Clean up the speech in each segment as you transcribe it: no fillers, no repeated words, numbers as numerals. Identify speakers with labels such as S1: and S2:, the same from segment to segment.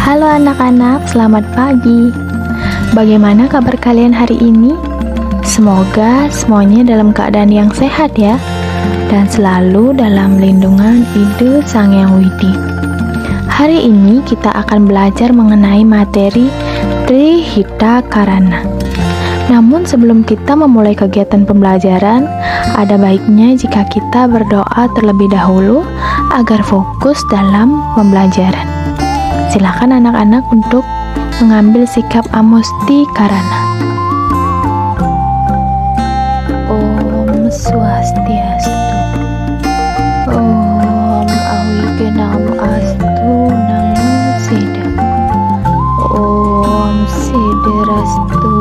S1: Halo anak-anak, selamat pagi. Bagaimana kabar kalian hari ini? Semoga semuanya dalam keadaan yang sehat ya, dan selalu dalam lindungan Ibu Sang Hyang Widi. Hari ini kita akan belajar mengenai materi Trihita Karana. Namun sebelum kita memulai kegiatan pembelajaran, ada baiknya jika kita berdoa terlebih dahulu agar fokus dalam pembelajaran. Silakan anak-anak untuk mengambil sikap Amusti Karana. Om Swastiastu. Om Awigenam Astu Namo Sida. Om Siderastu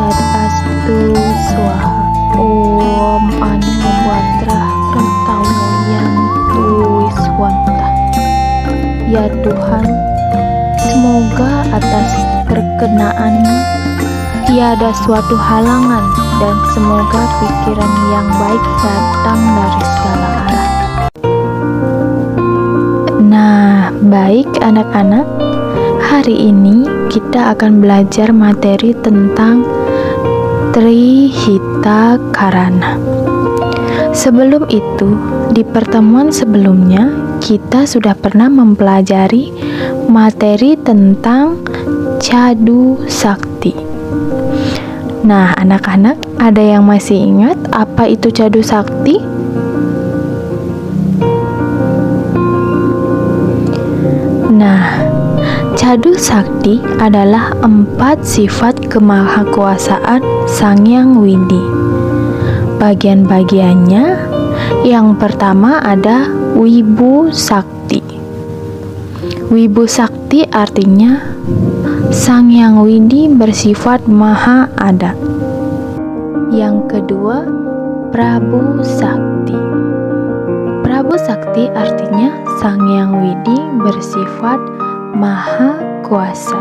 S1: Tadastu Swaha. Om Anubhadra Pratamu Yantu Wiswanta. Ya Tuhan, semoga atas perkenaanmu tiada suatu halangan, dan semoga pikiran yang baik datang dari segala arah. Nah, baik anak-anak, hari ini kita akan belajar materi tentang Trihita Karana. Sebelum itu, di pertemuan sebelumnya kita sudah pernah mempelajari materi tentang Cadu Sakti. Nah, anak-anak, ada yang masih ingat apa itu Cadu Sakti? Nah, Cadu Sakti adalah 4 sifat kemahakuasaan Sang Hyang Widi. Bagian-bagiannya, yang pertama ada Wibu Sakti. Wibu Sakti artinya Sang Hyang Widi bersifat maha ada. Yang kedua, Prabu Sakti. Prabu Sakti artinya Sang Hyang Widi bersifat maha kuasa.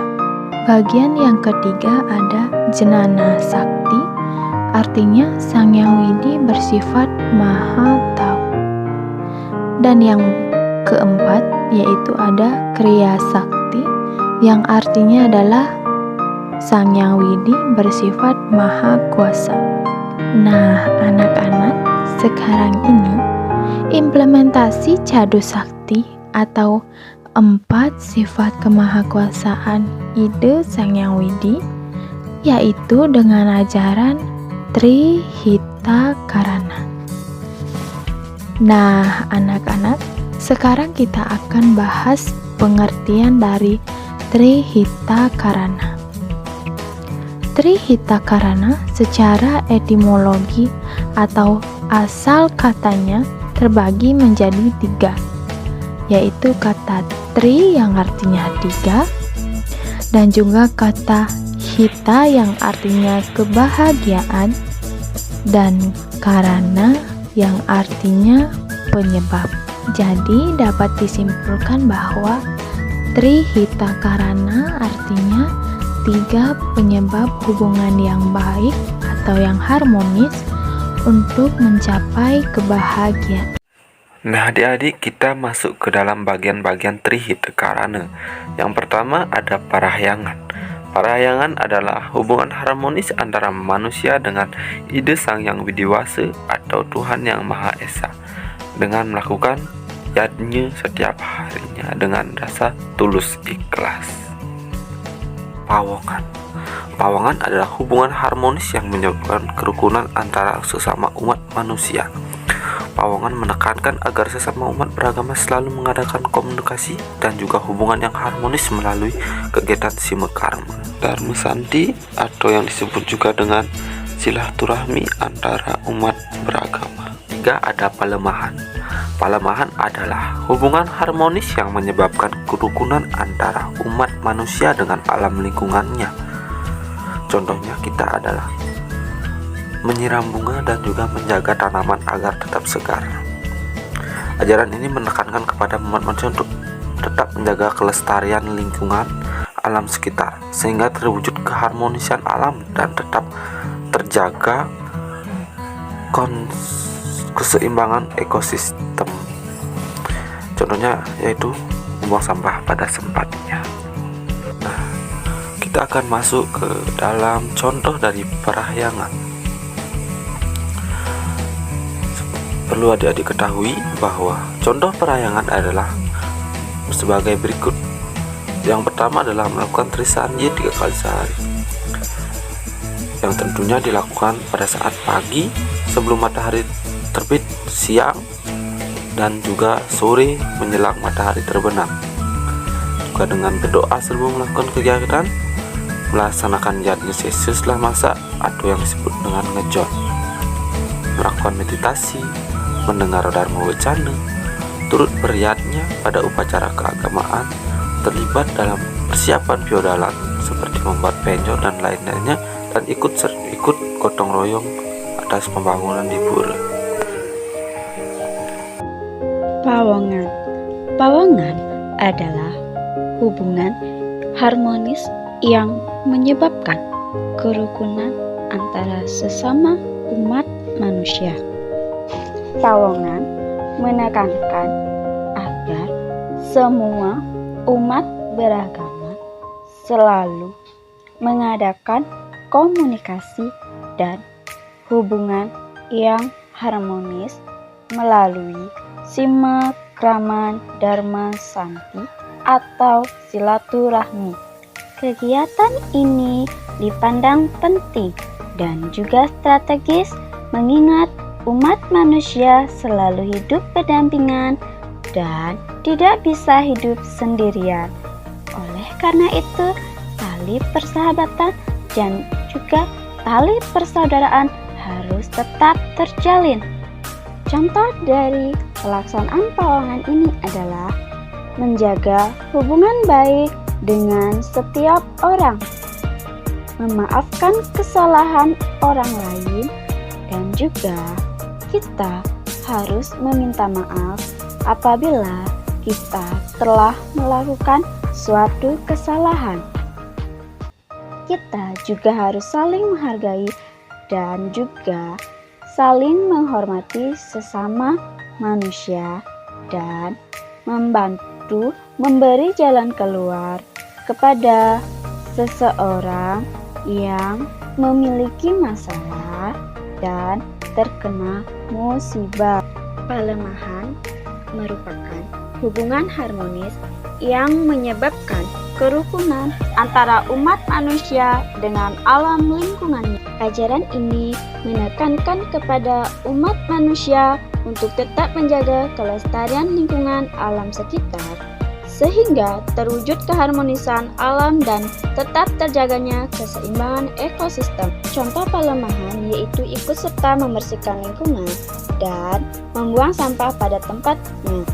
S1: Bagian yang ketiga ada Jnana Sakti, artinya Sang Hyang Widi bersifat maha tahu. Dan yang keempat yaitu ada Kriya Sakti, yang artinya adalah Sang Hyang Widi bersifat maha kuasa. Nah, anak-anak, sekarang ini implementasi Cadu Sakti atau 4 sifat kemahakuasaan Ide Sang Hyang Widi, yaitu dengan ajaran Trihita Karana. Nah, anak-anak, sekarang kita akan bahas pengertian dari Trihita Karana. Trihita Karana secara etimologi atau asal katanya terbagi menjadi 3, yaitu kata tri yang artinya 3, dan juga kata hita yang artinya kebahagiaan, dan karana yang artinya penyebab. Jadi dapat disimpulkan bahwa Trihita Karana artinya 3 penyebab hubungan yang baik atau yang harmonis untuk mencapai kebahagiaan.
S2: Nah, adik-adik, kita masuk ke dalam bagian-bagian Trihita Karana. Yang pertama ada parahyangan. Parahyangan adalah hubungan harmonis antara manusia dengan ide Sang Hyang Widiwasa atau Tuhan Yang Maha Esa, dengan melakukan yajna setiap harinya dengan rasa tulus ikhlas. Pawongan. Pawongan adalah hubungan harmonis yang menyebabkan kerukunan antara sesama umat manusia. Pawongan menekankan agar sesama umat beragama selalu mengadakan komunikasi dan juga hubungan yang harmonis melalui kegiatan simakarma. Dharma Santi atau yang disebut juga dengan silaturahmi antara umat beragama. 3 ada palemahan. Palemahan adalah hubungan harmonis yang menyebabkan kerukunan antara umat manusia dengan alam lingkungannya. Contohnya kita adalah menyiram bunga dan juga menjaga tanaman agar tetap segar. Ajaran ini menekankan kepada umat manusia untuk tetap menjaga kelestarian lingkungan alam sekitar, sehingga terwujud keharmonisan alam dan tetap terjaga keseimbangan ekosistem. Contohnya yaitu membuang sampah pada tempatnya. kita akan masuk ke dalam contoh dari parahyangan. Perlu adik-adik ketahui bahwa contoh parahyangan adalah sebagai berikut. Yang pertama adalah melakukan trisandi 3 kali sehari, yang tentunya dilakukan pada saat pagi sebelum matahari terbit, siang, dan juga sore menjelang matahari terbenam. Juga dengan berdoa sebelum melakukan kegiatan, melaksanakan jadinya sesudah masak atau yang disebut dengan ngejon, melakukan meditasi, mendengar dharma wacana, turut beriatnya pada upacara keagamaan, terlibat dalam persiapan feodalan seperti membuat penjor dan lain-lainnya, dan ikut gotong royong atas pembangunan di pura.
S3: Pawongan. Pawongan adalah hubungan harmonis yang menyebabkan kerukunan antara sesama umat manusia. Pawongan menekankan agar semua umat beragama selalu mengadakan komunikasi dan hubungan yang harmonis melalui sima krama dharma santi atau silaturahmi. Kegiatan ini dipandang penting dan juga strategis mengingat umat manusia selalu hidup berdampingan dan tidak bisa hidup sendirian. Oleh karena itu, tali persahabatan dan juga tali persaudaraan harus tetap terjalin. Contoh dari pelaksanaan pawongan ini adalah menjaga hubungan baik dengan setiap orang, memaafkan kesalahan orang lain, dan juga kita harus meminta maaf apabila kita telah melakukan suatu kesalahan. Kita juga harus saling menghargai dan juga saling menghormati sesama manusia dan membantu memberi jalan keluar kepada seseorang yang memiliki masalah dan terkena musibah. Pelemahan merupakan hubungan harmonis yang menyebabkan kerukunan antara umat manusia dengan alam lingkungannya. Ajaran ini menekankan kepada umat manusia untuk tetap menjaga kelestarian lingkungan alam sekitar, sehingga terwujud keharmonisan alam dan tetap terjaganya keseimbangan ekosistem. Contoh pelemahan yaitu ikut serta membersihkan lingkungan dan membuang sampah pada tempatnya,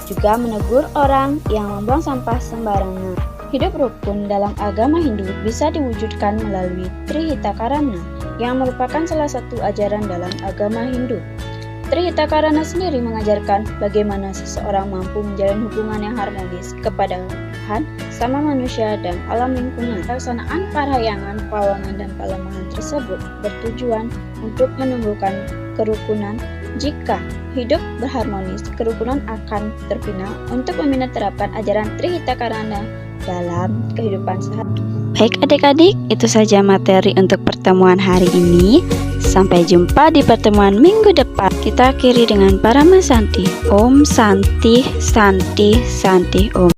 S3: juga menegur orang yang membuang sampah sembarangan. Hidup rukun dalam agama Hindu bisa diwujudkan melalui Trihitakarana, yang merupakan salah satu ajaran dalam agama Hindu. Trihitakarana sendiri mengajarkan bagaimana seseorang mampu menjalin hubungan yang harmonis kepada Tuhan, sama manusia, dan alam lingkungan. Pelaksanaan parahyangan, pawongan, dan pelemahan tersebut bertujuan untuk menumbuhkan kerukunan. Jika hidup berharmonis, kerukunan akan terbina. Untuk membina terapkan ajaran Trihitakarana dalam kehidupan sehari. Baik adik-adik, itu saja materi untuk pertemuan hari ini. Sampai jumpa di pertemuan minggu depan. Kita akhiri dengan Parama Santi. Om Santi Santi Santi Om.